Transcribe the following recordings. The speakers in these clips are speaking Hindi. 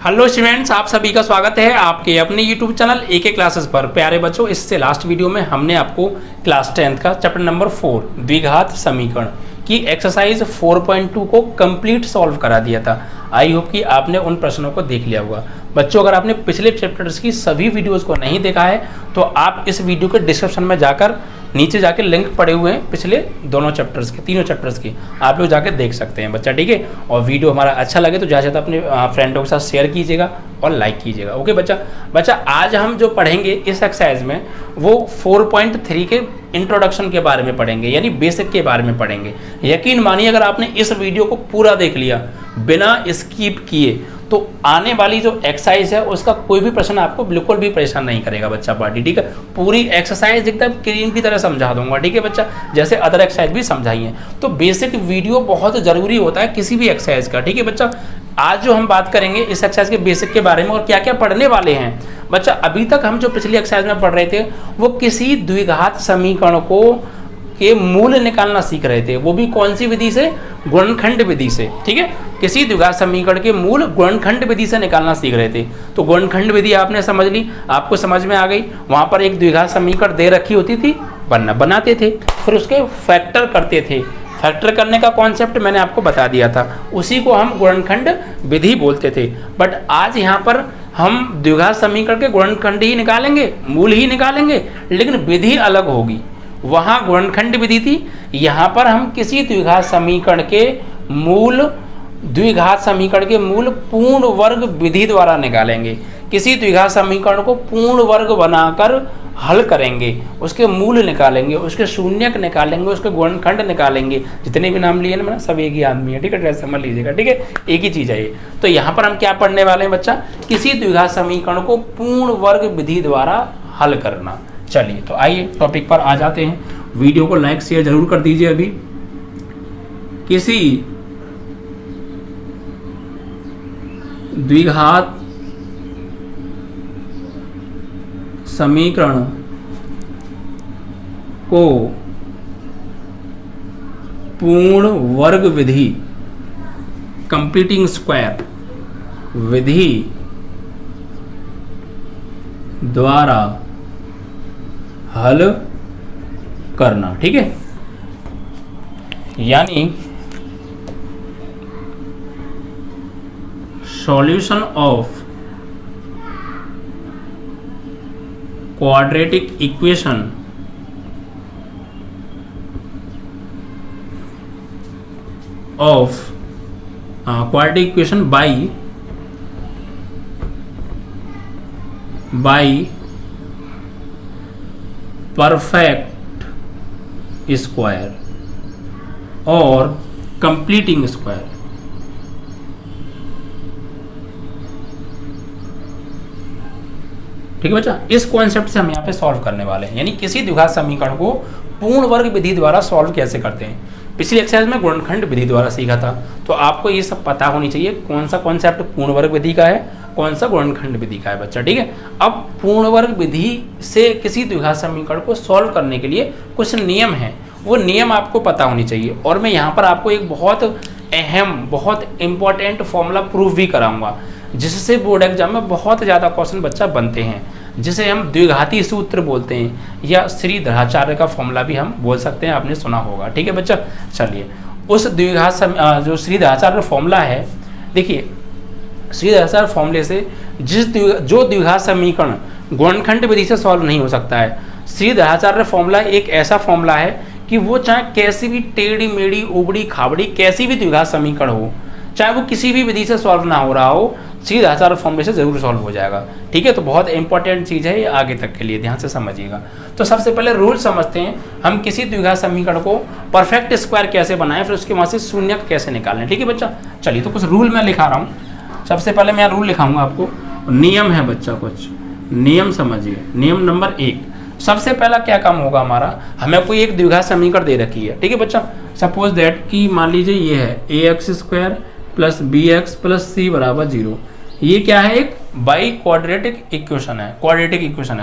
हेलो स्टूडेंट्स, आप सभी का स्वागत है आपके अपने यूट्यूब चैनल एके क्लासेस पर। प्यारे बच्चों, इससे लास्ट वीडियो में हमने आपको क्लास 10th का चैप्टर नंबर 4 द्विघात समीकरण की एक्सरसाइज 4.2 को कंप्लीट सॉल्व करा दिया था। आई होप कि आपने उन प्रश्नों को देख लिया होगा। बच्चों, अगर आपने पिछले चैप्टर्स की सभी वीडियोस को नहीं देखा है तो आप इस वीडियो के डिस्क्रिप्शन में जाकर नीचे जाके लिंक पड़े हुए हैं पिछले दोनों चैप्टर्स के, तीनों चैप्टर्स के, आप लोग जाके देख सकते हैं बच्चा। ठीक है, और वीडियो हमारा अच्छा लगे तो ज़्यादा से अपने फ्रेंडों के साथ शेयर कीजिएगा और लाइक कीजिएगा। ओके बच्चा, आज हम जो पढ़ेंगे इस एक्सरसाइज में वो 4.3 के इंट्रोडक्शन के बारे में पढ़ेंगे, यानी बेसिक के बारे में पढ़ेंगे। यकीन मानिए, अगर आपने इस वीडियो को पूरा देख लिया बिना स्किप किए तो आने वाली जो एक्सरसाइज है उसका कोई भी प्रश्न आपको बिल्कुल भी परेशान नहीं करेगा बच्चा पार्टी। ठीक है, पूरी एक्सरसाइज एकदम क्रीम की तरह समझा दूंगा। ठीक है बच्चा, जैसे अदर एक्सरसाइज भी समझाई है। तो बेसिक वीडियो बहुत जरूरी होता है किसी भी एक्सरसाइज का। ठीक है बच्चा, आज जो हम बात करेंगे इस एक्सरसाइज के बेसिक के बारे में और क्या क्या पढ़ने वाले हैं बच्चा। अभी तक हम जो पिछली एक्सरसाइज में पढ़ रहे थे वो किसी द्विघात समीकरण को के मूल निकालना सीख रहे थे, वो भी कौन सी विधि से? गुणनखंड विधि से। ठीक है, किसी द्विघात समीकरण के मूल गुणनखंड विधि से निकालना सीख रहे थे। तो गुणनखंड विधि आपने समझ ली, आपको समझ में आ गई। वहां पर एक द्विघात समीकरण दे रखी होती थी, बनाते थे, फिर उसके फैक्टर करते थे। फैक्टर करने का कॉन्सेप्ट मैंने आपको बता दिया था, उसी को हम गुणनखंड विधि बोलते थे। बट आज यहाँ पर हम द्विघात समीकरण के गुणनखंड ही निकालेंगे, मूल ही निकालेंगे, लेकिन विधि अलग होगी। वहां गुणनखंड विधि थी, यहाँ पर हम किसी द्विघात समीकरण के मूल पूर्ण वर्ग विधि द्वारा निकालेंगे। किसी द्विघात समीकरण को पूर्ण वर्ग बनाकर हल करेंगे, उसके मूल निकालेंगे, उसके शून्यक निकालेंगे, उसके गुणनखंड निकालेंगे। जितने भी नाम लिए ना मैंने, सब एक ही आदमी है। ठीक है, ड्रेस समझ लीजिएगा। ठीक है, एक ही चीज है ये। तो यहाँ पर हम क्या पढ़ने वाले हैं बच्चा? किसी द्विघात समीकरण को पूर्ण वर्ग विधि द्वारा हल करना। चलिए, तो आइए टॉपिक पर आ जाते हैं। वीडियो को लाइक शेयर जरूर कर दीजिए। अभी किसी द्विघात समीकरण को पूर्ण वर्ग विधि, कंप्लीटिंग स्क्वायर विधि द्वारा हल करना। ठीक है, यानी solution of quadratic equation quadratic equation by perfect square और कंप्लीटिंग स्क्वायर। ठीक है बच्चा, इस कॉन्सेप्ट से हम यहाँ पे सॉल्व करने वाले हैं, यानी किसी द्विघात समीकरण को पूर्ण वर्ग विधि द्वारा सॉल्व कैसे करते हैं। पिछली एक्सरसाइज में गुणनखंड विधि द्वारा सीखा था, तो आपको ये सब पता होनी चाहिए कौन सा कॉन्सेप्ट पूर्ण वर्ग विधि का है, कौन सा गुणनखंड विधि का है बच्चा। ठीक है, अब पूर्ण वर्ग विधि से किसी द्विघात समीकरण को सॉल्व करने के लिए कुछ नियम हैं, वो नियम आपको पता होनी चाहिए। और मैं यहाँ पर आपको एक बहुत अहम, बहुत इंपॉर्टेंट फॉर्मूला प्रूफ भी कराऊंगा, जिससे बोर्ड एग्जाम में बहुत ज़्यादा क्वेश्चन बच्चा बनते हैं, जिसे हम द्विघाती सूत्र बोलते हैं, या श्रीधराचार्य का फॉर्मूला भी हम बोल सकते हैं, आपने सुना होगा। ठीक है बच्चा, चलिए उस जो श्रीधराचार्य फॉर्मूला है, देखिए श्रीधराचार्य फॉर्मूले से जो द्विघात समीकरण गुणनखंड विधि से सॉल्व नहीं हो सकता है, श्रीधराचार्य फॉर्मूला एक ऐसा फॉर्मूला है कि वो चाहे कैसी भी टेढ़ी मेढ़ी उबड़ी खाबड़ी कैसी भी द्विघात समीकरण हो, चाहे वो किसी भी विधि से सॉल्व ना हो रहा हो, श्रीधराचार्य फॉर्मूले से जरूर सॉल्व हो जाएगा। ठीक है, तो बहुत इंपॉर्टेंट चीज़ है ये, आगे तक के लिए ध्यान से समझिएगा। तो सबसे पहले रूल समझते हैं, हम किसी द्विघात समीकरण को परफेक्ट स्क्वायर कैसे बनाएं, फिर उसके वहाँ से शून्यक कैसे निकालें। ठीक है बच्चा, चलिए तो कुछ रूल मैं लिखा रहा हूँ। सबसे पहले मैं रूल लिखाऊंगा, आपको नियम है बच्चा, कुछ नियम समझिए। नियम नंबर 1, सबसे पहला क्या काम होगा हमारा, हमें कोई एक द्विघात समीकरण दे रखी है। ठीक है बच्चा, सपोज दैट कि मान लीजिए ये है ax² plus bx plus c बराबर 0। ये क्या है? एक बाई क्वाड्रेटिक इक्वेशन है,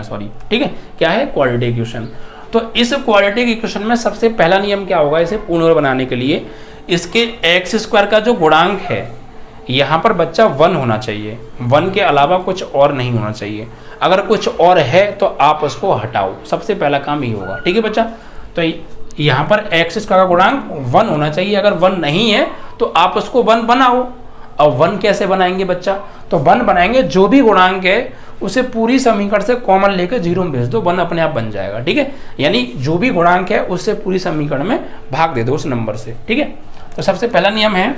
सॉरी। ठीक है, क्या है? Quadratic equation. तो इस क्वाड्रेटिक इक्वेशन में सबसे पहला नियम क्या होगा, इसे पूर्ण वर्ग बनाने के लिए इसके x² का जो गुणांक है, यहाँ पर बच्चा 1 होना चाहिए, 1 के अलावा कुछ और नहीं होना चाहिए। अगर कुछ और है तो आप उसको हटाओ, सबसे पहला काम ये होगा। ठीक है बच्चा, तो यहाँ पर x स्क्वायर का गुणांक 1 होना चाहिए। अगर 1 नहीं है तो आप उसको 1 बनाओ। अब 1 कैसे बनाएंगे बच्चा? तो 1 बनाएंगे, जो भी गुणांक है उसे पूरी समीकरण से कॉमन लेकर 0 में भेज दो, 1 अपने आप बन जाएगा। ठीक है, यानी जो भी गुणांक है उससे पूरी समीकरण में भाग दे दो उस नंबर से। ठीक है, तो सबसे पहला नियम है,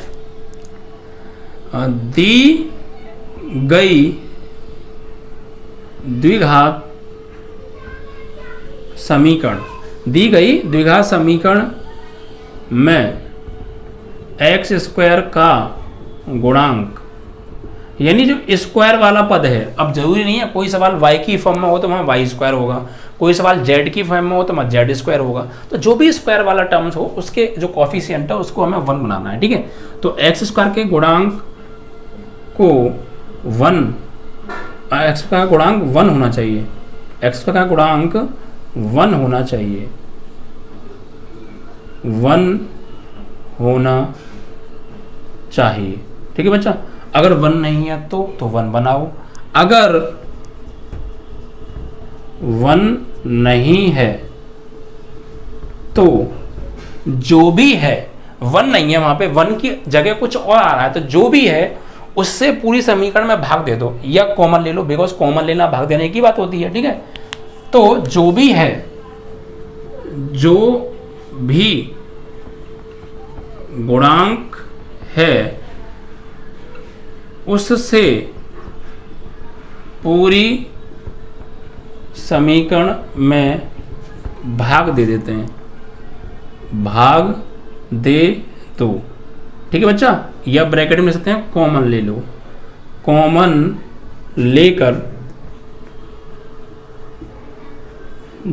दी गई द्विघात समीकरण, दी गई द्विघात समीकरण में x स्क्वायर का गुणांक, यानी जो स्क्वायर वाला पद है, अब जरूरी नहीं है कोई सवाल y की फॉर्म में हो तो वहाँ y स्क्वायर होगा, कोई सवाल z की फॉर्म में हो तो वहाँ z स्क्वायर होगा। तो जो भी स्क्वायर वाला टर्म्स हो उसके जो कॉफिशिएंट है उसको हमें 1 बनाना है। ठीक है, तो x स्क्वायर के गुणांक को 1, x का गुणांक 1 होना चाहिए, x का गुणांक 1 होना चाहिए, 1 होना चाहिए। ठीक है बच्चा, अगर 1 नहीं है तो 1 बनाओ। अगर 1 नहीं है तो जो भी है, 1 नहीं है, वहां पे 1 की जगह कुछ और आ रहा है, तो जो भी है उससे पूरी समीकरण में भाग दे दो, या कॉमन ले लो, बिकॉज कॉमन लेना भाग देने की बात होती है। ठीक है, तो जो भी है, जो भी गुणांक है उससे पूरी समीकरण में भाग दे देते हैं, भाग दे दो। ठीक है बच्चा, या ब्रैकेट में ले सकते हैं कॉमन ले लो, कॉमन लेकर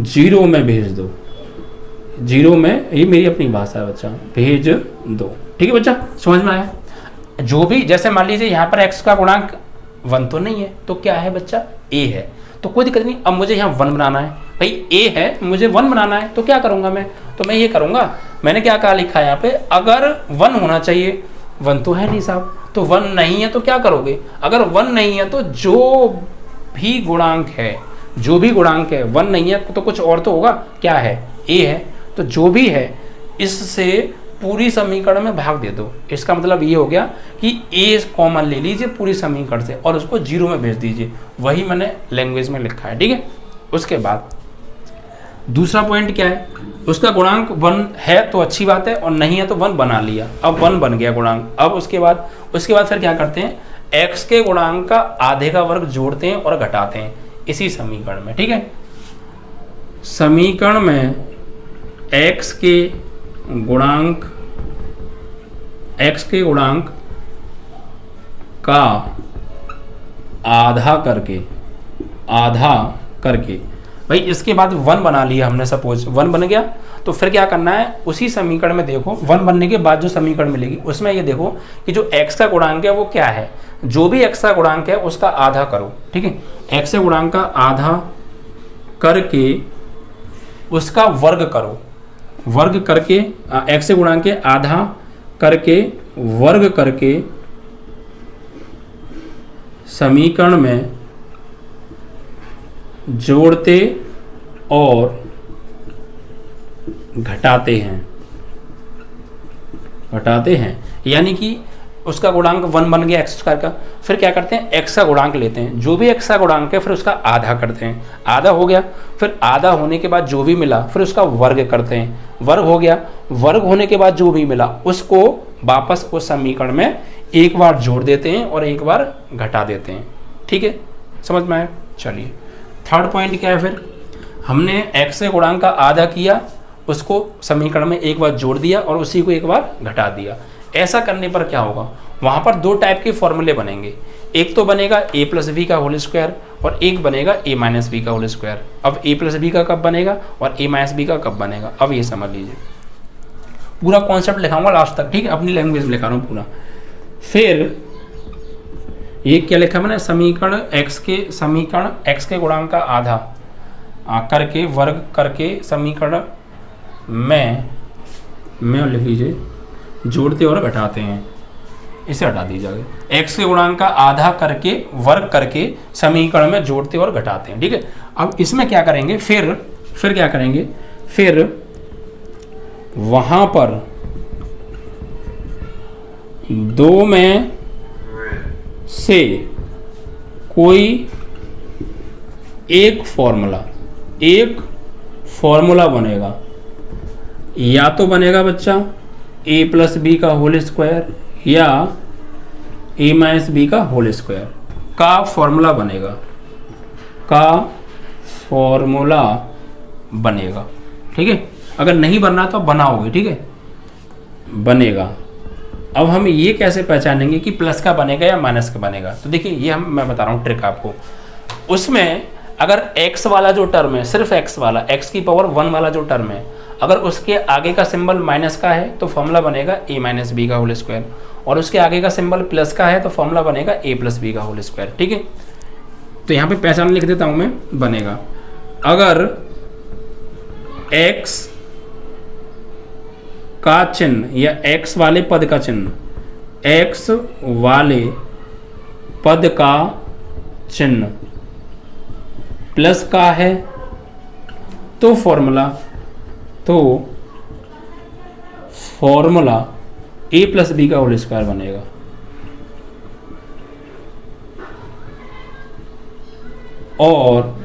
0 में भेज दो, 0 में, ये मेरी अपनी भाषा है बच्चा, भेज दो। ठीक है बच्चा, समझ में आया? जो भी, जैसे मान लीजिए यहाँ पर x का गुणांक 1 तो नहीं है, तो क्या है बच्चा? a है, तो कोई दिक्कत नहीं। अब मुझे यहाँ 1 बनाना है, भाई a है, मुझे 1 बनाना है, तो क्या करूंगा मैं? तो मैं ये करूंगा, मैंने क्या कहा लिखा है यहाँ पे, अगर 1 होना चाहिए, 1 तो है नहीं साहब, तो 1 नहीं है तो क्या करोगे? अगर 1 नहीं है तो जो भी गुणांक है, जो भी गुणांक है, 1 नहीं है तो कुछ और तो होगा, क्या है? a है, तो जो भी है इससे पूरी समीकरण में भाग दे दो। इसका मतलब ये हो गया कि a कॉमन ले लीजिए पूरी समीकरण से और उसको 0 में भेज दीजिए, वही मैंने लैंग्वेज में लिखा है। ठीक है, उसके बाद दूसरा पॉइंट क्या है, उसका गुणांक 1 है तो अच्छी बात है, और नहीं है तो 1 बना लिया, अब 1 बन गया गुणांक। अब उसके बाद फिर क्या करते हैं, x के गुणांक का आधे का वर्ग जोड़ते हैं और घटाते हैं इसी समीकरण में। ठीक है, समीकरण में x के गुणांक का आधा करके भाई इसके बाद 1 बना लिया हमने, सपोज 1 बन गया, तो फिर क्या करना है, उसी समीकरण में देखो 1 बनने के बाद जो समीकरण मिलेगी उसमें ये देखो कि जो x का गुणांक है वो क्या है, जो भी x का गुणांक है उसका आधा करो। ठीक है, x के गुणांक का आधा करके उसका वर्ग करो, वर्ग करके x के गुणांक के आधा करके वर्ग करके समीकरण में जोड़ते और घटाते हैं, यानी कि उसका गुणांक 1 बन गया x स्क्वायर का। फिर क्या करते हैं, x का गुणांक लेते हैं, जो भी x का गुणांक है फिर उसका आधा करते हैं, आधा हो गया, फिर आधा होने के बाद जो भी मिला फिर उसका वर्ग करते हैं, वर्ग हो गया, वर्ग होने के बाद जो भी मिला उसको वापस उस समीकरण में एक बार जोड़ देते हैं और एक बार घटा देते हैं। ठीक है, समझ में आया? चलिए थर्ड पॉइंट क्या है, फिर हमने x के गुणांक का आधा किया, उसको समीकरण में एक बार जोड़ दिया और उसी को एक बार घटा दिया। ऐसा करने पर क्या होगा, वहां पर 2 टाइप के फॉर्मूले बनेंगे, एक तो बनेगा a प्लस बी का होल स्क्वायर और एक बनेगा a माइनस बी का होल स्क्वायर। अब a प्लस बी का कब बनेगा और a माइनस बी का कब बनेगा, अब ये समझ लीजिए, पूरा कॉन्सेप्ट लिखाऊंगा लास्ट तक। ठीक है, अपनी लैंग्वेज में लिखा रहा हूँ पूरा। फिर ये क्या लिखा मैंने, समीकरण x के गुणांक का आधा करके वर्ग करके समीकरण में लिख लीजिए जोड़ते और घटाते हैं, इसे हटा दीजिएगा। x के गुणांक का आधा करके वर्ग करके समीकरण में जोड़ते और घटाते हैं, ठीक है। अब इसमें क्या करेंगे, फिर क्या करेंगे, फिर वहां पर 2 में से कोई एक फॉर्मूला बनेगा, या तो बनेगा बच्चा a प्लस बी का होल स्क्वायर या a माइनस बी का होल स्क्वायर का फॉर्मूला बनेगा, ठीक है। अगर नहीं बनना तो बनाओगे, ठीक है, बनेगा। अब हम ये कैसे पहचानेंगे कि प्लस का बनेगा या माइनस का बनेगा? तो देखिए ये मैं बता रहा हूँ ट्रिक आपको। उसमें अगर x वाला जो टर्म है, सिर्फ x वाला, x की पावर 1 वाला जो टर्म है, अगर उसके आगे का सिंबल माइनस का है तो फॉर्मूला बनेगा a माइनस बी का होल स्क्वायर, और उसके आगे का सिंबल प्लस का है तो फॉर्मूला बनेगा a प्लस बी का होल स्क्वायर, ठीक है। तो यहाँ पे पहचान लिख देता हूँ मैं, बनेगा अगर x का चिन्ह या x वाले पद का चिन्ह, x वाले पद का चिन्ह प्लस का है तो फॉर्मूला a प्लस बी का होल स्क्वायर बनेगा। और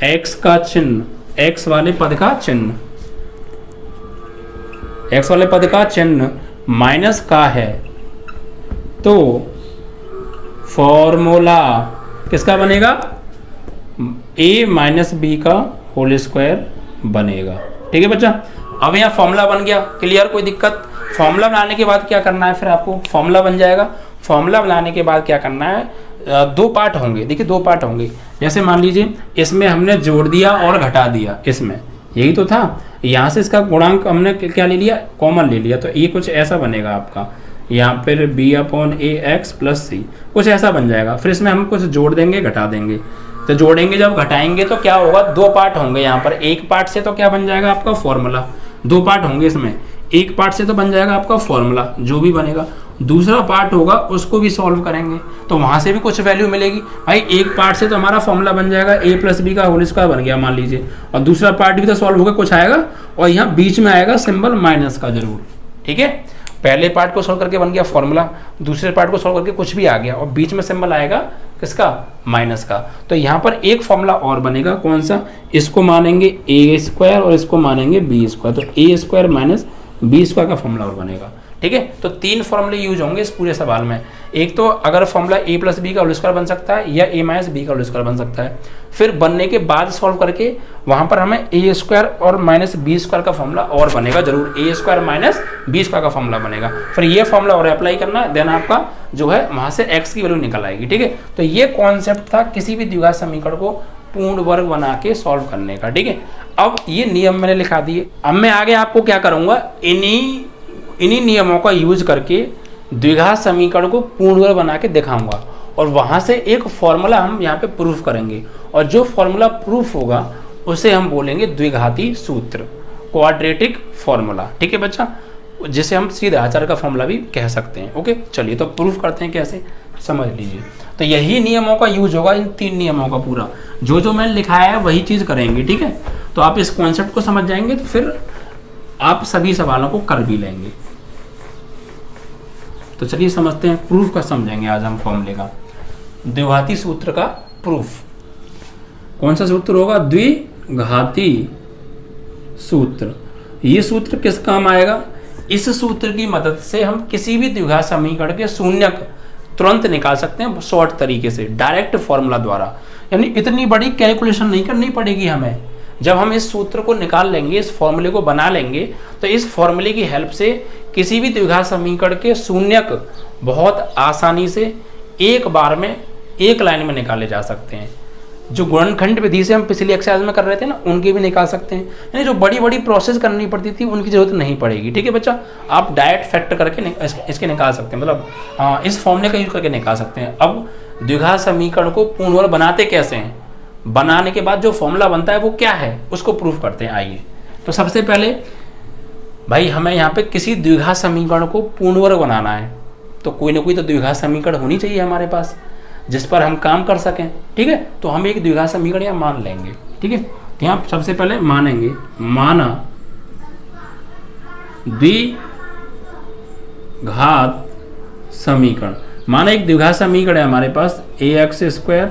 x का चिन्ह, x वाले पद का चिन्ह माइनस का है तो फॉर्मूला किसका बनेगा, a माइनस बी का होल स्क्वायर बनेगा, ठीक है बच्चा। अब यहाँ फॉर्मूला बन गया, क्लियर, कोई दिक्कत? फॉर्मूला बनाने के बाद क्या करना है, फिर आपको फॉर्मूला बन जाएगा। फॉर्मूला बनाने के बाद क्या करना है, 2 पार्ट होंगे, देखिए 2 पार्ट होंगे। जैसे मान लीजिए इसमें हमने जोड़ दिया और घटा दिया, इसमें यही तो था, यहाँ से इसका गुणांक हमने क्या ले लिया, कॉमन ले लिया, तो ये कुछ ऐसा बनेगा आपका, यहाँ पर b/a(x + c) कुछ ऐसा बन जाएगा। फिर इसमें हम कुछ जोड़ देंगे, घटा देंगे, तो जोड़ेंगे जब घटाएंगे तो क्या होगा, 2 पार्ट होंगे यहाँ पर। एक पार्ट से तो क्या बन जाएगा आपका फॉर्मूला, 2 पार्ट होंगे इसमें, एक पार्ट से तो बन जाएगा आपका फॉर्मूला जो भी बनेगा, दूसरा पार्ट होगा उसको भी सॉल्व करेंगे तो वहां से भी कुछ वैल्यू मिलेगी। भाई एक पार्ट से तो हमारा फॉर्मूला बन जाएगा, a प्लस बी का होल स्क्वायर बन गया मान लीजिए, और दूसरा पार्ट भी तो सॉल्व होगा, कुछ आएगा, और यहाँ बीच में आएगा सिंबल माइनस का जरूर, ठीक है। पहले पार्ट को सॉल्व करके बन गया फॉर्मूला, दूसरे पार्ट को सॉल्व करके कुछ भी आ गया, और बीच में सिंबल आएगा किसका, माइनस का। तो यहाँ पर एक फॉर्मूला और बनेगा, कौन सा, इसको मानेंगे a² और इसको मानेंगे b², तो a² माइनस b² का फॉर्मूला और बनेगा, ठीक है। तो 3 फॉर्मूले यूज होंगे इस पूरे सवाल में। एक तो अगर फॉर्मूला a प्लस बी का होल स्क्वायर बन सकता है या a माइनस बी का होल स्क्वायर बन सकता है। फिर बनने के बाद सॉल्व करके वहां पर हमें a² और माइनस b² का फॉर्मूला और बनेगा जरूर, a² माइनस b² का फॉर्मूला बनेगा। फिर ये फॉर्मूला और अप्लाई करना है, देन आपका जो है वहां से x की वैल्यू निकल आएगी, ठीक है। तो ये कॉन्सेप्ट था किसी भी द्विघात समीकरण को पूर्ण वर्ग बना के सॉल्व करने का, ठीक है। अब ये नियम मैंने लिखा दिए, अब मैं आगे आपको क्या करूंगा, इन्हीं नियमों का यूज करके द्विघात समीकरण को पूर्ण वर्ग बना के दिखाऊंगा, और वहां से एक फॉर्मूला हम यहाँ पे प्रूफ करेंगे, और जो फॉर्मूला प्रूफ होगा उसे हम बोलेंगे द्विघाती सूत्र, क्वाड्रेटिक फॉर्मूला, ठीक है बच्चा, जिसे हम सीधा आचार का फॉर्मूला भी कह सकते हैं। ओके, चलिए तो प्रूफ करते हैं कैसे, समझ लीजिए। तो यही नियमों का यूज होगा, इन 3 नियमों का पूरा जो मैंने लिखाया है वही चीज करेंगे, ठीक है। तो आप इस कॉन्सेप्ट को समझ जाएंगे तो फिर आप सभी सवालों को कर भी लेंगे। तो चलिए समझते हैं, प्रूफ का समझेंगे आज हम फॉर्मूले का, द्विघाती सूत्र का प्रूफ। कौन सा सूत्र होगा, द्विघाती सूत्र। ये सूत्र किस काम आएगा, इस सूत्र की मदद से हम किसी भी द्विघात समीकरण के शून्यक तुरंत निकाल सकते हैं शॉर्ट तरीके से, डायरेक्ट फॉर्मूला द्वारा। यानी इतनी बड़ी कैलकुलेशन नहीं करनी पड़ेगी हमें। जब हम इस सूत्र को निकाल लेंगे, इस फॉर्मूले को बना लेंगे, तो इस फॉर्मूले की हेल्प से किसी भी द्विघात समीकरण के शून्यक बहुत आसानी से एक बार में एक लाइन में निकाले जा सकते हैं। जो गुणनखंड विधि से हम पिछली एक्सरसाइज में कर रहे थे ना, उनके भी निकाल सकते हैं। यानी जो बड़ी बड़ी प्रोसेस करनी पड़ती थी उनकी जरूरत नहीं पड़ेगी, ठीक है बच्चा। आप डायरेक्ट फैक्टर करके इसके निकाल सकते हैं, मतलब इस फॉर्मूले का यूज करके निकाल सकते हैं। अब द्विघात समीकरण को पूर्ण वर्ग बनाते कैसे हैं, बनाने के बाद जो फॉर्मूला बनता है वो क्या है, उसको प्रूफ करते हैं। आइए, तो सबसे पहले भाई हमें यहाँ पे किसी द्विघात समीकरण को पूर्ण वर्ग बनाना है, तो कोई ना कोई तो द्विघात समीकरण होनी चाहिए हमारे पास जिस पर हम काम कर सकें। ठीक है, तो हम एक द्विघात समीकरण यहाँ मान लेंगे। ठीक है, तो यहाँ सबसे पहले मानेंगे, माना द्विघात समीकरण, माना एक द्विघात समीकरण है हमारे पास ax²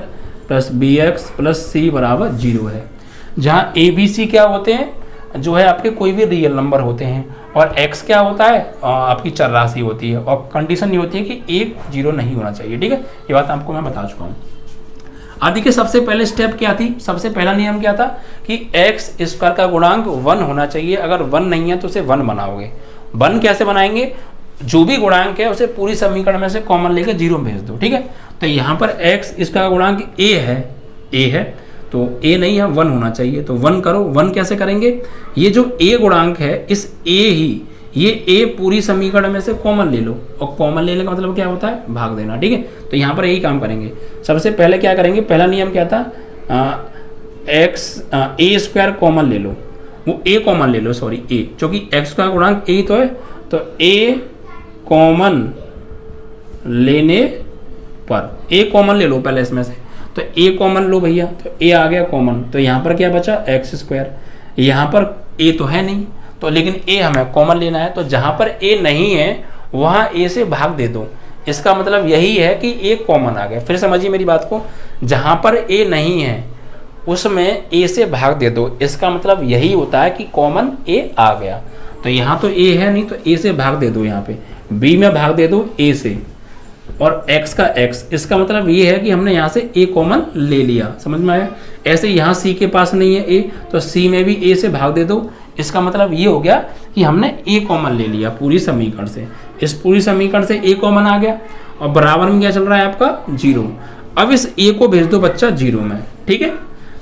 plus bx plus c बराबर 0 है, जहाँ a b c क्या होते हैं, जो है आपके कोई भी रियल नंबर होते हैं, और x क्या होता है, आपकी चर राशि होती है, और कंडीशन ये होती है कि 1 0 नहीं होना चाहिए। ठीक है, ये बात आपको मैं बता चुका हूँ। अब देखिए सबसे पहले स्टेप क्या थी, सबसे पहला नियम क्या था कि x² का गुणांक 1 होना चाहिए, अगर 1 नहीं है तो उसे 1 बनाओगे। 1 कैसे बनाएंगे, जो भी गुणांक है उसे पूरी समीकरण में से कॉमन लेकर 0 में भेज दो। ठीक है, तो यहाँ पर x इसका गुणांक a है, तो a नहीं है 1 होना चाहिए, तो 1 करो। 1 कैसे करेंगे, ये जो a गुणांक है इस ये a पूरी समीकरण में से कॉमन ले लो, और कॉमन लेने का मतलब क्या होता है, भाग देना। ठीक है, तो यहाँ पर यही काम करेंगे। सबसे पहले क्या करेंगे, पहला नियम क्या था, a² कॉमन ले लो, वो a कॉमन ले लो, सॉरी a, क्योंकि x का गुणांक a तो है, तो a कॉमन लेने पर a कॉमन ले लो पहले इसमें से, तो a कॉमन लो भैया, तो a आ गया कॉमन, तो यहाँ पर क्या बचा x², यहाँ पर a तो है नहीं, तो लेकिन a हमें कॉमन लेना है, तो जहाँ पर a नहीं है वहाँ a से भाग दे दो, इसका मतलब यही है कि a कॉमन आ गया। फिर समझिए मेरी बात को, जहाँ पर a नहीं है उसमें a से भाग दे दो, इसका मतलब यही होता है कि कॉमन a आ गया। तो यहाँ तो a है नहीं, तो a से भाग दे दो, यहाँ पे b में भाग दे दो a से, और x का x, इसका मतलब ये है कि हमने यहाँ से a कॉमन ले लिया। समझ में आया। ऐसे यहाँ c के पास नहीं है a, तो c में भी a से भाग दे दो, इसका मतलब ये हो गया कि हमने a कॉमन ले लिया पूरी समीकरण से। इस पूरी समीकरण से a कॉमन आ गया, और बराबर में क्या चल रहा है आपका 0। अब इस a को भेज दो बच्चा 0 में। ठीक है,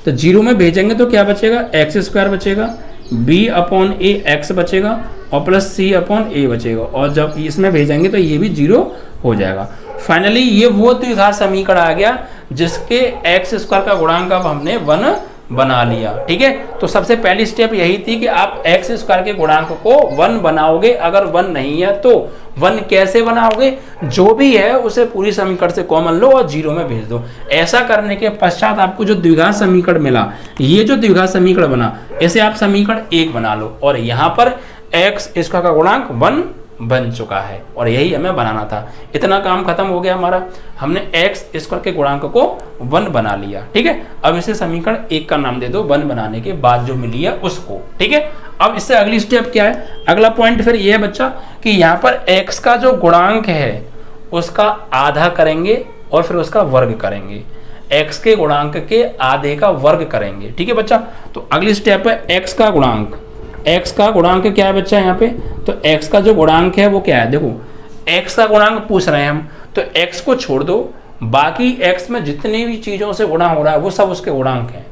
तो 0 में भेजेंगे तो क्या बचेगा, x² बचेगा, b/a x बचेगा, और प्लस c/a बचेगा, और जब इसमें भेजेंगे तो ये भी 0 हो जाएगा। फाइनली ये वो द्विघात समीकरण आ गया जिसके x² का गुणांक अब हमने 1 बना लिया। ठीक है, तो सबसे पहली स्टेप यही थी कि आप x² के गुणांक को 1 बनाओगे, अगर 1 नहीं है तो 1 कैसे बनाओगे, जो भी है उसे पूरी समीकरण से कॉमन लो और 0 में भेज दो। ऐसा करने के पश्चात आपको जो द्विघात समीकरण मिला, ये जो द्विघात समीकरण बना, इसे आप समीकरण 1 बना लो, और यहाँ पर x² का गुणांक 1 बन चुका है, और यही हमें बनाना था। इतना काम खत्म हो गया हमारा, हमने x² के गुणांक को 1 बना लिया। ठीक है, अब इसे समीकरण 1 का नाम दे दो 1 बनाने के बाद जो मिली है उसको। ठीक है, अब इससे अगली स्टेप क्या है, अगला पॉइंट फिर ये है बच्चा कि यहाँ पर x का जो गुणांक है उसका आधा करेंगे और फिर उसका वर्ग करेंगे, x के गुणांक के आधे का वर्ग करेंगे। ठीक है बच्चा, तो अगली स्टेप है x का गुणांक। x का गुणांक क्या है बच्चा यहाँ पे, तो x का जो गुणांक है वो क्या है, देखो x का गुणांक पूछ रहे हैं हम, तो x को छोड़ दो, बाकी x में जितनी भी चीजों से गुणा हो रहा है वो सब उसके गुणांक हैं।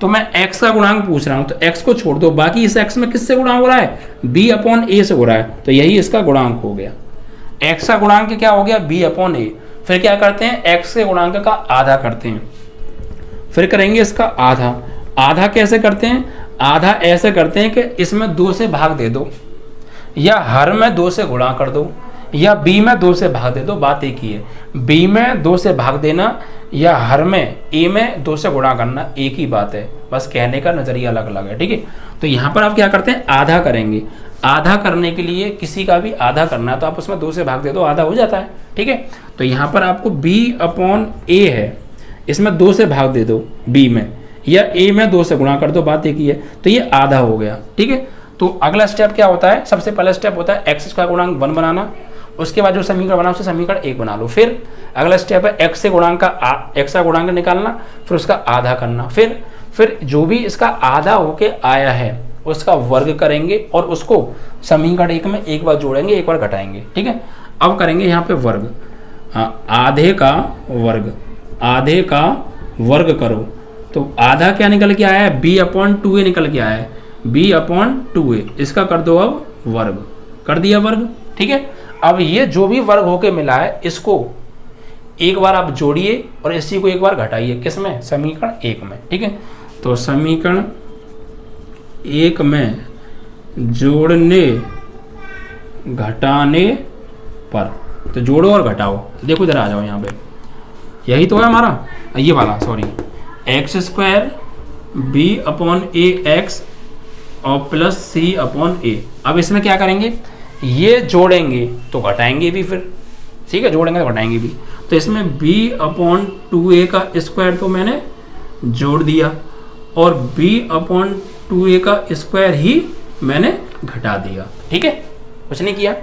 तो मैं x का गुणांक पूछ रहा हूँ, तो x को छोड़ दो, बाकी इस x में किससे गुणा हो रहा है, b/a से हो रहा है, तो यही इसका गुणांक हो गया। x का गुणांक क्या हो गया, b/a। फिर क्या करते हैं, x के गुणांक का आधा करते हैं, फिर करेंगे इसका आधा। आधा कैसे करते हैं, आधा ऐसे करते हैं कि इसमें 2 से भाग दे दो, या हर में 2 से गुणा कर दो, या b में 2 से भाग दे दो, बात एक ही है। b में 2 से भाग देना या हर में a में 2 से गुणा करना एक ही बात है, बस कहने का नजरिया अलग अलग है। ठीक है, तो यहाँ पर आप क्या करते हैं, आधा करेंगे। आधा करने के लिए किसी का भी आधा करना है तो आप उसमें 2 से भाग दे दो, आधा हो जाता है। ठीक है, तो यहाँ पर आपको b/a है, इसमें 2 से भाग दे दो b में, या a में 2 से गुणा कर दो, बात एक ही है, तो ये आधा हो गया। ठीक है, तो अगला स्टेप क्या होता है, सबसे पहला स्टेप होता है x का गुणांक 1 बनाना, उसके बाद जो समीकरण बना उसे समीकरण 1 बना लो। फिर अगला स्टेप है x का गुणांक निकालना, फिर उसका आधा करना, फिर जो भी इसका आधा होके आया है उसका वर्ग करेंगे, और उसको समीकरण 1 में एक बार जोड़ेंगे, एक बार घटाएंगे। ठीक है, अब करेंगे यहाँ पे वर्ग, आधे का वर्ग करो, तो आधा क्या निकल के आया है, b/2a निकल के आया है, b/2a, इसका कर दो अब वर्ग, कर दिया वर्ग। ठीक है, अब ये जो भी वर्ग होके मिला है इसको एक बार आप जोड़िए और इसी को एक बार घटाइए, किसमें, समीकरण 1 में। ठीक है, तो समीकरण 1 में जोड़ने घटाने पर तो जोड़ो और घटाओ। तो देखो इधर आ जाओ, यहाँ पे यही तो है हमारा, ये वाला sorry, x square b upon a x और प्लस सी अपॉन ए। अब इसमें क्या करेंगे, ये जोड़ेंगे तो घटाएंगे भी फिर, ठीक है, जोड़ेंगे तो घटाएंगे भी। तो इसमें b अपॉन 2a का स्क्वायर तो मैंने जोड़ दिया और b अपॉन 2a का स्क्वायर ही मैंने घटा दिया, ठीक है, कुछ नहीं किया।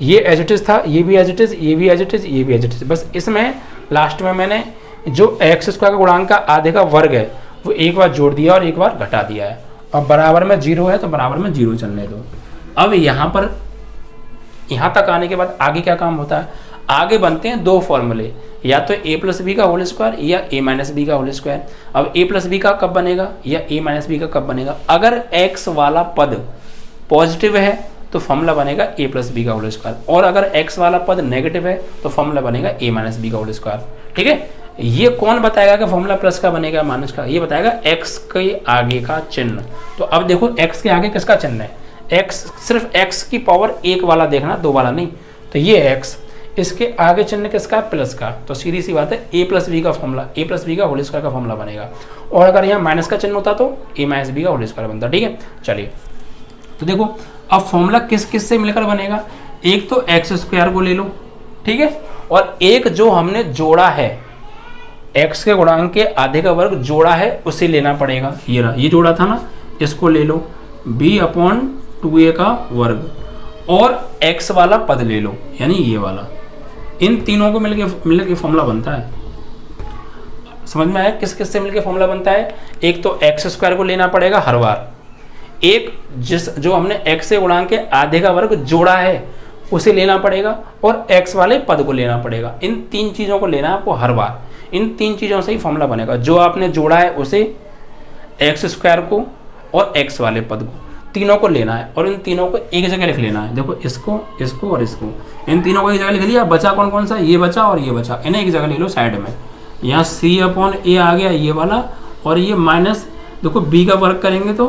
ये एज इट इज था, ये भी एज इट इज, ये भी एज इट इज, ये भी एज इट इज। बस इसमें लास्ट में मैंने जो एक्स स्क्वायर का गुणांक का आधे का वर्ग है वो एक बार जोड़ दिया और एक बार घटा दिया है। अब बराबर में 0 है तो बराबर में 0 चलने दो। अब यहाँ पर यहाँ तक आने के बाद आगे क्या काम होता है, आगे बनते हैं दो फॉर्मूले, या तो a प्लस बी का होल स्क्वायर या a माइनस बी का होल स्क्वायर। अब a प्लस बी का कब बनेगा या a माइनस बी का कब बनेगा, अगर x वाला पद पॉजिटिव है तो फॉर्मूला बनेगा a प्लस बी का होल स्क्वायर, और अगर x वाला पद नेगेटिव है तो फॉर्मूला बनेगा a माइनस बी का होल स्क्वायर, ठीक है। ये कौन बताएगा कि फॉर्मूला प्लस का बनेगा माइनस का, ये बताएगा x के आगे का चिन्ह। तो अब देखो x के आगे किसका चिन्ह है, x, सिर्फ x की पावर 1 वाला देखना, 2 वाला नहीं। तो ये x, इसके आगे चिन्ह किसका, प्लस का। तो सीधी सी बात है a प्लस बी का फॉर्मूला, a प्लस बी का होल स्क्वायर का फॉर्मूला बनेगा, और अगर यहाँ माइनस का चिन्ह होता तो a माइनस बी का होल स्क्वायर बनता, ठीक है। चलिए तो देखो अब फॉर्मूला किस किस से मिलकर बनेगा, एक तो एक्स स्क्वायर को ले लो, ठीक है, और एक जो हमने जोड़ा है x के गुणांक के आधे का वर्ग जोड़ा है उसे लेना पड़ेगा। ये जोड़ा था ना, इसको ले लो b अपॉन 2a का वर्ग, और x वाला पद ले लो यानी ये वाला। इन तीनों को मिलके फॉर्मूला बनता है। समझ में आया किस किस से मिलके फॉर्मूला बनता है, एक तो एक्स स्क्वायर को लेना पड़ेगा हर बार, एक जो हमने x से गुणांक के आधे का वर्ग जोड़ा है उसे लेना पड़ेगा, और x वाले पद को लेना पड़ेगा। इन तीन चीज़ों को लेना है आपको हर बार, इन तीन चीज़ों से ही फॉर्मूला बनेगा। जो आपने जोड़ा है उसे, एक्स स्क्वायर को और x वाले पद को, तीनों को लेना है और इन तीनों को एक जगह लिख लेना है। देखो इसको, इसको और इसको, इन तीनों को एक जगह लिख लिया। बचा कौन कौन सा, ये बचा और ये बचा, इन्हें एक जगह ले लो साइड में। यहाँ c अपॉन a आ गया ये वाला, और ये माइनस, देखो b का वर्ग करेंगे तो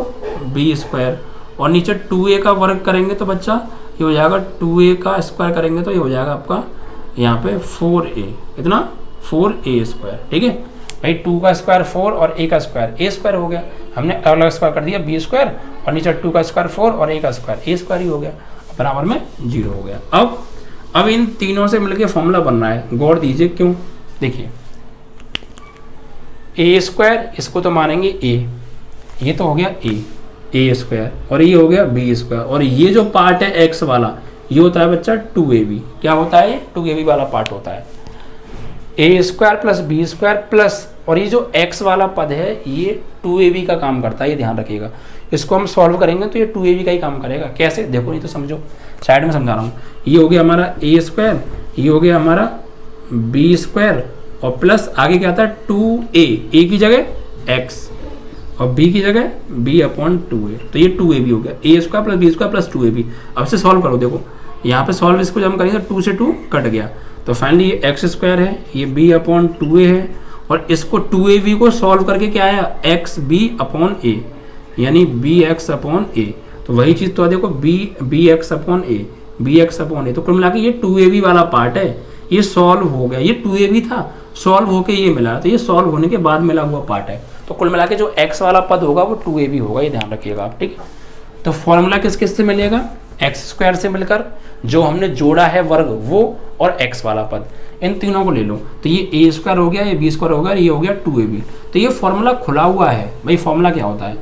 b स्क्वायर, और नीचे 2a का वर्ग करेंगे तो बच्चा ये हो जाएगा 2a का स्क्वायर करेंगे तो ये हो जाएगा आपका यहाँ पे 4a, इतना 4a स्क्वायर, ठीक है भाई। 2 का स्क्वायर 4 और a का स्क्वायर a स्क्वायर हो गया, हमने अलग अलग स्क्वायर कर दिया b स्क्वायर, और नीचे 2 का स्क्वायर 4 और a का स्क्वायर a स्क्वायर ही हो गया, बराबर में 0 हो गया। अब इन तीनों से मिलके फॉर्मूला बनना है, गौर दीजिए क्यों। देखिए a स्क्वायर, इसको तो मानेंगे a, ये तो हो गया a स्क्वायर, और ये हो गया b स्क्वायर, और ये जो पार्ट है x वाला ये होता है बच्चा 2ab। क्या होता है, 2ab वाला पार्ट होता है। a square plus b square plus, और ये जो x वाला पद है ये 2ab का काम करता है, ये ध्यान रखिएगा। इसको हम सॉल्व करेंगे तो ये 2ab का ही काम करेगा। कैसे, देखो नहीं तो समझो, साइड में समझा रहा हूँ। ये हो गया हमारा a स्क्वायर, ये हो गया हमारा b स्क्वायर, और प्लस आगे क्या आता है 2a की जगह x और b की जगह b अपॉन 2a, तो ये 2ab हो गया। a square plus b square plus 2ab। अब से सॉल्व करो, देखो यहाँ पे सॉल्व इसको जब हम करेंगे 2 से 2 कट गया, तो फाइनली ये एक्स स्क्वायर है, ये b अपॉन 2a है, और इसको 2ab को सॉल्व करके क्या आया एक्स b अपॉन a, यानी bx अपॉन a। तो वही चीज़ तो देखो bx upon a, bx upon a, तो कुल मिला के ये 2ab वाला पार्ट है, ये सॉल्व हो गया। ये 2ab था, सॉल्व होके ये मिला, तो ये सॉल्व होने के बाद मिला हुआ पार्ट है। तो कुल मिला के जो x वाला पद होगा वो 2ab होगा, ये ध्यान रखिएगा आप, ठीक है। तो फॉर्मूला किस किस से मिलेगा, एक्स स्क्वायर से मिलकर, जो हमने जोड़ा है वर्ग वो, और x वाला पद, इन तीनों को ले लो। तो ये a स्क्वायर हो गया, ये b स्क्वायर हो गया, ये हो गया 2ab। तो ये फॉर्मूला खुला हुआ है भाई। फॉर्मूला क्या होता है,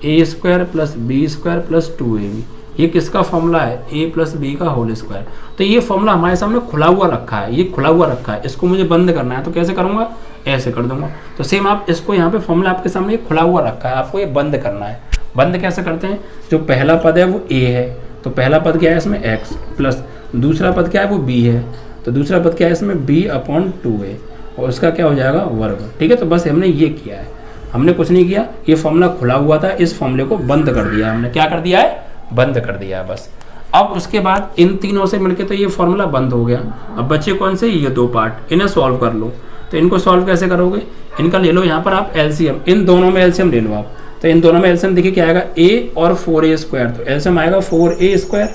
a square plus b square plus 2ab। ये किसका फॉर्मूला है, a प्लस बी का होल स्क्वायर। तो ये फॉर्मूला हमारे सामने खुला हुआ रखा है, ये खुला हुआ रखा है, इसको मुझे बंद करना है तो कैसे करूँगा, ऐसे कर दूंगा। तो सेम आप इसको यहाँ पे फॉर्मूला आपके सामने खुला हुआ रखा है, आपको ये बंद करना है। बंद कैसे करते हैं, जो पहला पद है वो a है, तो पहला पद क्या है इसमें x, प्लस दूसरा पद क्या है वो b है, तो दूसरा पद क्या है इसमें b अपॉन 2a, और उसका क्या हो जाएगा वर्ग, ठीक है। तो बस हमने ये किया है, हमने कुछ नहीं किया, ये फॉर्मूला खुला हुआ था, इस फॉर्मूले को बंद कर दिया हमने। क्या कर दिया है, बंद कर दिया है बस। अब उसके बाद इन तीनों से मिलके तो ये फॉर्मूला बंद हो गया। अब बच्चे कौन से, ये दो पार्ट, इन्हें सॉल्व कर लो। तो इनको सॉल्व कैसे करोगे, इनका ले लो यहाँ पर आप एलसीएम, इन दोनों में एलसीएम ले लो आप। तो इन दोनों में एलसीएम देखिए क्या आएगा, a और 4a स्क्वायर, तो एलसीएम आएगा 4a स्क्वायर,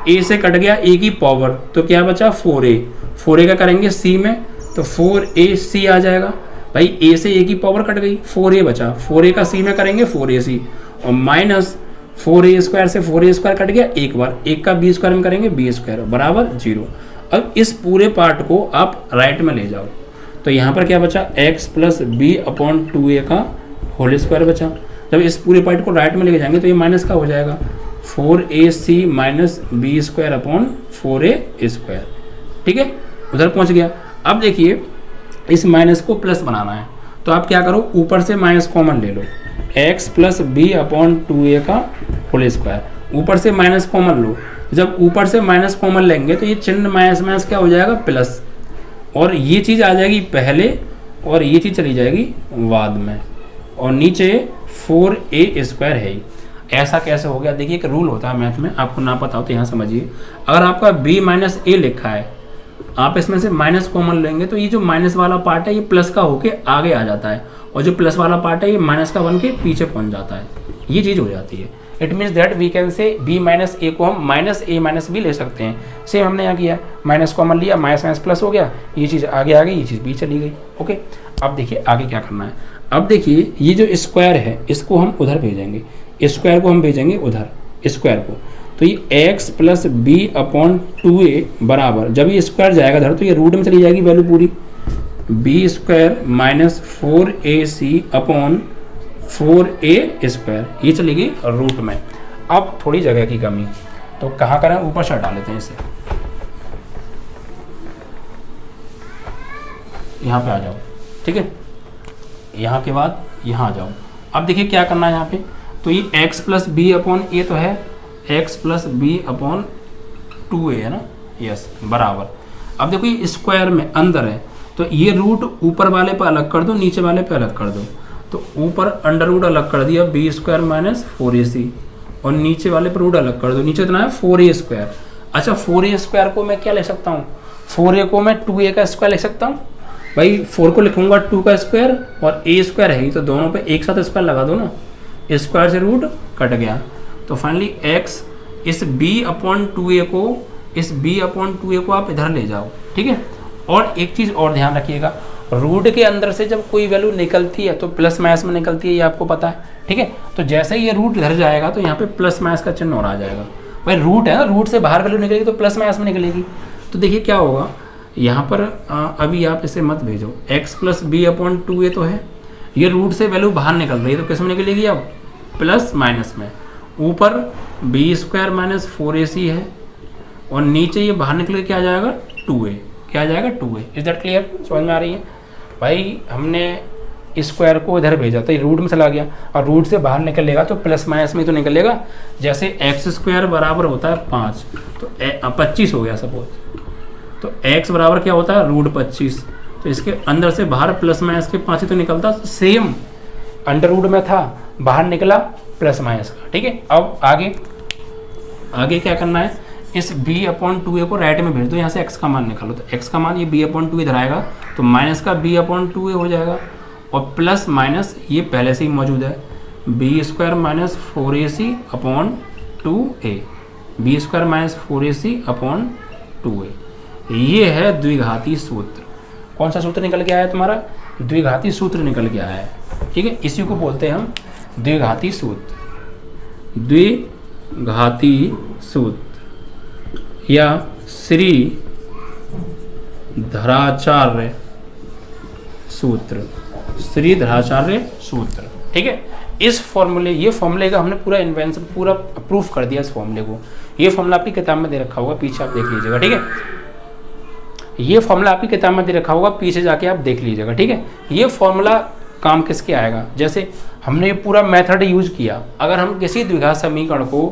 ए से कट गया ए की पावर, तो क्या बचा 4a, 4a का करेंगे c में तो 4ac आ जाएगा। भाई a से a की पावर कट गई, 4a बचा, 4a का c में करेंगे 4ac, और माइनस 4a स्क्वायर से 4a स्क्वायर कट गया एक बार, एक का b स्क्वायर में करेंगे b स्क्वायर बराबर 0। अब इस पूरे पार्ट को आप राइट में ले जाओ, तो यहाँ पर क्या बचा x plus B upon 2a का होल स्क्वायर बचा। जब इस पूरे पार्ट को राइट में लेके जाएंगे तो ये माइनस का हो जाएगा 4ac minus B square upon 4a square. ठीक है, उधर पहुँच गया। अब देखिए इस माइनस को प्लस बनाना है, तो आप क्या करो, ऊपर से माइनस कॉमन ले लो, x plus B upon 2a का होल स्क्वायर, ऊपर से माइनस कॉमन लो। जब ऊपर से माइनस कॉमन लेंगे तो ये चिन्ह माइनस माइनस क्या हो जाएगा प्लस, और ये चीज़ आ जाएगी पहले और ये चीज़ चली जाएगी बाद में, और नीचे 4a स्क्वायर है ही। ऐसा कैसे हो गया, देखिए एक रूल होता है मैथ में, आपको ना पता हो तो यहाँ समझिए। अगर आपका b माइनस a लिखा है, आप इसमें से माइनस कॉमन लेंगे तो ये जो माइनस वाला पार्ट है ये प्लस का होके आगे आ जाता है, और जो प्लस वाला पार्ट है ये माइनस का बन के पीछे पहुंच जाता है। ये चीज़ हो जाती है। It means that we can say b minus a को हम माइनस a माइनस b ले सकते हैं। सेम हमने यहाँ किया, माइनस कॉमन लिया, माइनस माइनस प्लस हो गया, ये चीज़ आगे आ गई, ये चीज़ b चली गई। ओके, अब देखिए आगे क्या करना है। अब देखिए ये जो स्क्वायर है इसको हम उधर भेजेंगे, स्क्वायर को हम भेजेंगे उधर स्क्वायर को, तो ये x plus B upon 2a बराबर, जब ये स्क्वायर जाएगा इधर तो ये रूट में चली जाएगी वैल्यू पूरी, b square minus 4ac upon 4a square, ये चलेगी रूट में। अब थोड़ी जगह की कमी, तो कहाँ करें, ऊपर से हटा लेते हैं इसे, यहाँ पे आ जाओ। ठीक है, यहाँ के बाद यहाँ आ जाओ। अब देखिए क्या करना है यहाँ पे, तो ये x प्लस बी अपॉन ए तो है, x plus B upon 2a है ना, यस बराबर। अब देखो ये स्क्वायर में अंदर है, तो ये रूट ऊपर वाले पे अलग कर दो, नीचे वाले पे अलग कर दो, तो ऊपर अंडर रूट अलग कर दिया बी स्क्वायर माइनस 4ac, और नीचे वाले पर रूट अलग कर दो, नीचे इतना है 4a स्क्वायर। अच्छा 4a स्क्वायर को मैं क्या ले सकता हूँ, 4a को मैं 2a का स्क्वायर ले सकता हूँ। भाई 4 को लिखूंगा 2 का स्क्वायर और a स्क्वायर है ही, तो दोनों पे एक साथ स्क्वायर लगा दो ना, स्क्वायर से रूट कट गया। तो फाइनली x इस b अपॉन 2a को, इस b अपॉन 2a को आप इधर ले जाओ। ठीक है, और एक चीज़ और ध्यान रखिएगा, रूट के अंदर से जब कोई वैल्यू निकलती है तो प्लस माइनस में निकलती है, ये आपको पता है। ठीक है, तो जैसे ही ये रूट इधर जाएगा तो यहाँ पे प्लस माइनस का चिन्ह और आ जाएगा। भाई रूट है ना, रूट से बाहर वैल्यू निकलेगी तो प्लस माइनस में निकलेगी। तो देखिए क्या होगा यहाँ पर, अभी आप इसे मत भेजो, x plus B upon 2a तो है, ये रूट से वैल्यू बाहर निकल रही है तो किस में निकलेगी अब, प्लस माइनस में। ऊपर बी स्क्वायर माइनस 4ac है, और नीचे ये बाहर निकल के क्या आ जाएगा 2a, क्या आ जाएगा 2a। इज दैट क्लियर, समझ में आ रही है। भाई हमने स्क्वायर को इधर भेजा तो ये रूट में चला गया, और रूट से बाहर निकलेगा तो प्लस माइनस में तो निकलेगा। जैसे एक्स स्क्वायर बराबर होता है 5, तो 25 हो गया सपोज, तो x बराबर क्या होता है रूट 25, तो इसके अंदर से बाहर प्लस माइनस के 5 ही तो निकलता, सेम अंडर रूट में था, बाहर निकला प्लस माइनस का। ठीक है, अब आगे क्या करना है, इस b अपॉन 2a को राइट में भेज दो, यहाँ से x का मान निकालो, तो x का मान ये b अपॉन 2 इधर आएगा, तो माइनस का b अपॉन 2a हो जाएगा, और प्लस माइनस ये पहले से ही मौजूद है, B square minus 4ac upon 2a, B square minus 4ac upon 2a। ये है द्विघाती सूत्र। कौन सा सूत्र निकल के आया है तुम्हारा, द्विघाती सूत्र निकल के आया है। ठीक है, इसी को बोलते हैं हम द्विघाती सूत्र, द्विघाती सूत्र या श्रीधराचार्य सूत्र, श्रीधराचार्य सूत्र। ठीक है, इस फॉर्मूले, ये फॉर्मूले का हमने पूरा इन्वेंशन, पूरा प्रूफ कर दिया इस फॉर्मूले को। ये फॉर्मूला आपकी किताब में दे रखा होगा, पीछे आप देख लीजिएगा। ठीक है, ये फॉर्मूला आपकी किताब में दे रखा होगा, पीछे जाके आप देख लीजिएगा। ठीक है, ये फॉर्मूला काम किसके आएगा, जैसे हमने ये पूरा मेथड यूज किया, अगर हम किसी द्विघात समीकरण को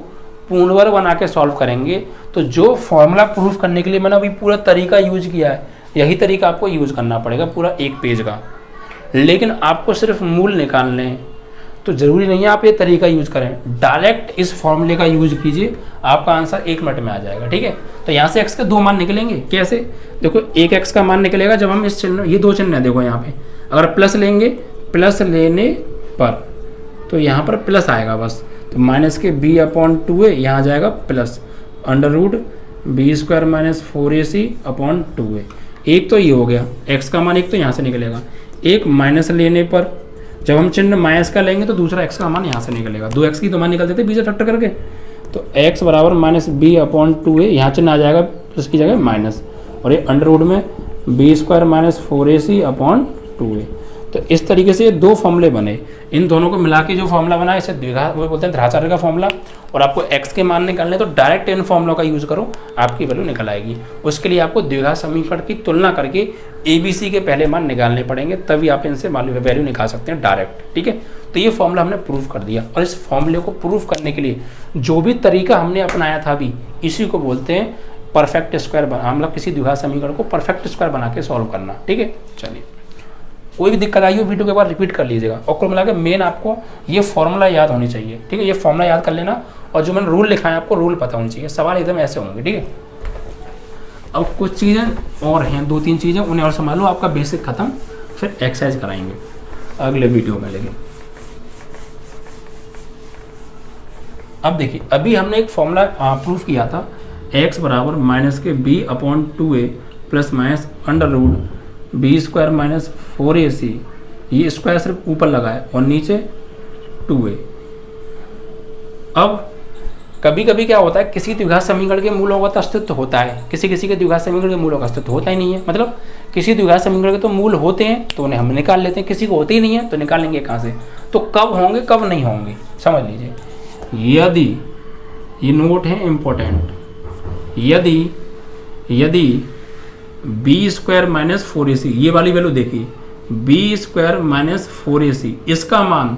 पूर्णवर्ग बना के सॉल्व करेंगे तो जो फॉर्मूला प्रूफ करने के लिए मैंने अभी पूरा तरीका यूज किया है, यही तरीका आपको यूज करना पड़ेगा पूरा एक पेज का। लेकिन आपको सिर्फ मूल निकालने हैं, तो ज़रूरी नहीं है आप ये तरीका यूज करें, डायरेक्ट इस फॉर्मूले का यूज कीजिए, आपका आंसर 1 मिनट में आ जाएगा। ठीक है, तो यहाँ से x के 2 मान निकलेंगे। कैसे, देखो एक x का मान निकलेगा जब हम इस चिन्ह, ये 2 चिन्ह है देखो यहाँ पे, अगर प्लस लेंगे, प्लस लेने पर तो यहाँ पर प्लस आएगा बस, तो माइनस के b अपॉन 2a यहाँ आ जाएगा plus, under root B square minus 4ac upon 2a। एक तो ये हो गया, x का मान एक तो यहाँ से निकलेगा, एक माइनस लेने पर जब हम चिन्ह माइनस का लेंगे तो दूसरा x का मान यहाँ से निकलेगा, 2x की तो मान निकल देते बीच फैक्टर करके, तो x बराबर माइनस बी अपॉन 2a, यहाँ चिन्ह आ जाएगा उसकी जगह माइनस, और ये अंडर रूट में B square minus 4ac upon 2a। तो इस तरीके से ये दो फॉर्मूले बने, इन दोनों को मिला के जो फॉर्मूला बना इसे द्विघात वो बोलते हैं द्विघातार्य का फॉर्मूला। और आपको x के मान निकालने तो डायरेक्ट इन फॉर्मूलों का यूज करो, आपकी वैल्यू निकल आएगी। उसके लिए आपको द्विघात समीकरण की तुलना करके ABC के पहले मान निकालने पड़ेंगे, तभी आप इनसे वैल्यू निकाल सकते हैं डायरेक्ट। ठीक है, तो ये फॉर्मूला हमने प्रूव कर दिया, और इस फॉर्मूले को प्रूव करने के लिए जो भी तरीका हमने अपनाया था अभी, इसी को बोलते हैं परफेक्ट स्क्वायर बना, मतलब किसी द्विघात समीकरण को परफेक्ट स्क्वायर बना के सॉल्व करना। ठीक है, चलिए कोई भी दिक्कत आई हो वीडियो के बाद रिपीट कर लीजिएगा, और कुल मिला के मेन आपको ये फॉर्मूला याद होनी चाहिए। ठीक है, ये फॉर्मूला याद कर लेना, और जो मैंने रूल लिखा है आपको रूल पता होनी चाहिए, सवाल एकदम ऐसे होंगे। ठीक है, अब कुछ चीज़ें और हैं, 2-3 चीज़ें उन्हें और संभालो, आपका बेसिक खत्म, फिर एक्सरसाइज कराएंगे अगले वीडियो में लेंगे। अब देखिए, अभी हमने एक फॉर्मूला प्रूफ किया था, x बराबर माइनस के b upon 2a plus minus under root B square minus 4ac, ये स्क्वायर सिर्फ ऊपर लगा है और नीचे 2a। अब कभी कभी क्या होता है, किसी द्विघात समीकरण के मूलों का तो अस्तित्व होता है, किसी किसी के द्विघात समीकरण के मूलों का अस्तित्व होता ही नहीं है। मतलब किसी द्विघात समीकरण के तो मूल होते हैं तो उन्हें हम निकाल लेते हैं, किसी को होते ही नहीं है तो निकालेंगे कहाँ से। तो कब होंगे कब नहीं होंगे समझ लीजिए। यदि ये नोट है इम्पोर्टेंट, यदि बी स्क्वायर माइनस 4ac, ये वाली वैल्यू देखिए, बी स्क्वायर माइनस 4ac, इसका मान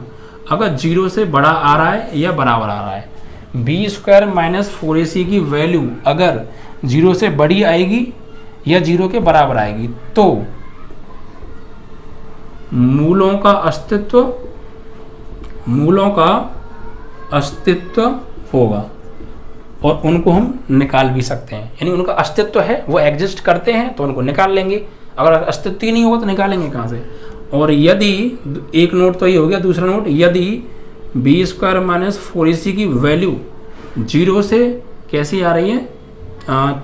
अगर 0 से बड़ा आ रहा है या बराबर आ रहा है, बी स्क्वायर माइनस 4ac की वैल्यू अगर 0 से बड़ी आएगी या 0 के बराबर आएगी तो मूलों का अस्तित्व होगा, और उनको हम निकाल भी सकते हैं। यानी उनका अस्तित्व है, वो एग्जिस्ट करते हैं तो उनको निकाल लेंगे, अगर अस्तित्व ही नहीं होगा तो निकालेंगे कहाँ से। और यदि, एक नोट तो ये हो गया, दूसरा नोट, यदि बी स्क्वायर माइनस 4ac की वैल्यू 0 से कैसी आ रही है,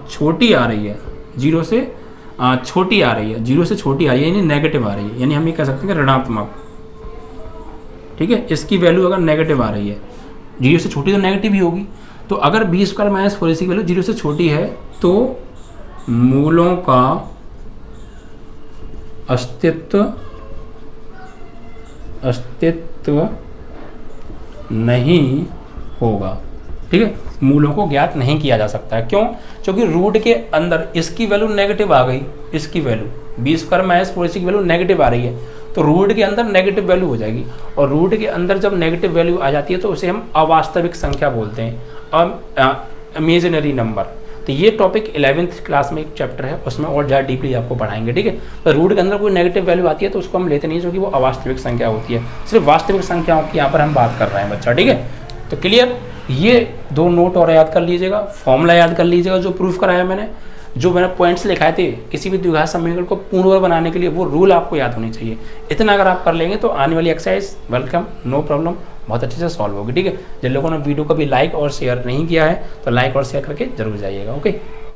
छोटी आ रही है, 0 से छोटी आ रही है, 0 से छोटी आ रही है, यानी नेगेटिव आ रही है, यानी हम ये कह सकते हैं कि ऋणात्मक। ठीक है, इसकी वैल्यू अगर नेगेटिव आ रही है, 0 से छोटी तो नेगेटिव ही होगी, तो अगर बी स्क्वायर माइनस 4ac की वैल्यू 0 से छोटी है तो मूलों का अस्तित्व नहीं होगा। ठीक है, मूलों को ज्ञात नहीं किया जा सकता है। क्यों? क्योंकि रूट के अंदर इसकी वैल्यू नेगेटिव आ गई, इसकी value B square minus 4ac की वैल्यू नेगेटिव आ रही है, तो रूट के अंदर नेगेटिव वैल्यू हो जाएगी, और रूट के अंदर जब नेगेटिव वैल्यू आ जाती है तो उसे हम अवास्तविक संख्या बोलते हैं, इमेजिनरी नंबर। तो ये टॉपिक 11th क्लास में एक चैप्टर है, उसमें और ज़्यादा डीपली आपको पढ़ाएंगे। ठीक है, तो रूट के अंदर कोई नेगेटिव वैल्यू आती है तो उसको हम लेते नहीं, क्योंकि वो अवास्तविक संख्या होती है। सिर्फ वास्तविक संख्याओं की यहाँ पर हम बात कर रहे हैं बच्चा। ठीक है, तो क्लियर, ये 2 नोट और याद कर लीजिएगा, फॉर्मूला याद कर लीजिएगा जो प्रूफ कराया मैंने, जो मैंने पॉइंट्स लिखाए थे किसी भी द्विघात समीकरण को पूर्ण बनाने के लिए, वो रूल आपको याद होनी चाहिए। इतना अगर आप कर लेंगे तो आने वाली एक्सरसाइज वेलकम, नो प्रॉब्लम, बहुत अच्छे से सॉल्व होगी। ठीक है, जिन लोगों ने वीडियो को भी लाइक और शेयर नहीं किया है तो लाइक और शेयर करके जरूर जाइएगा। ओके।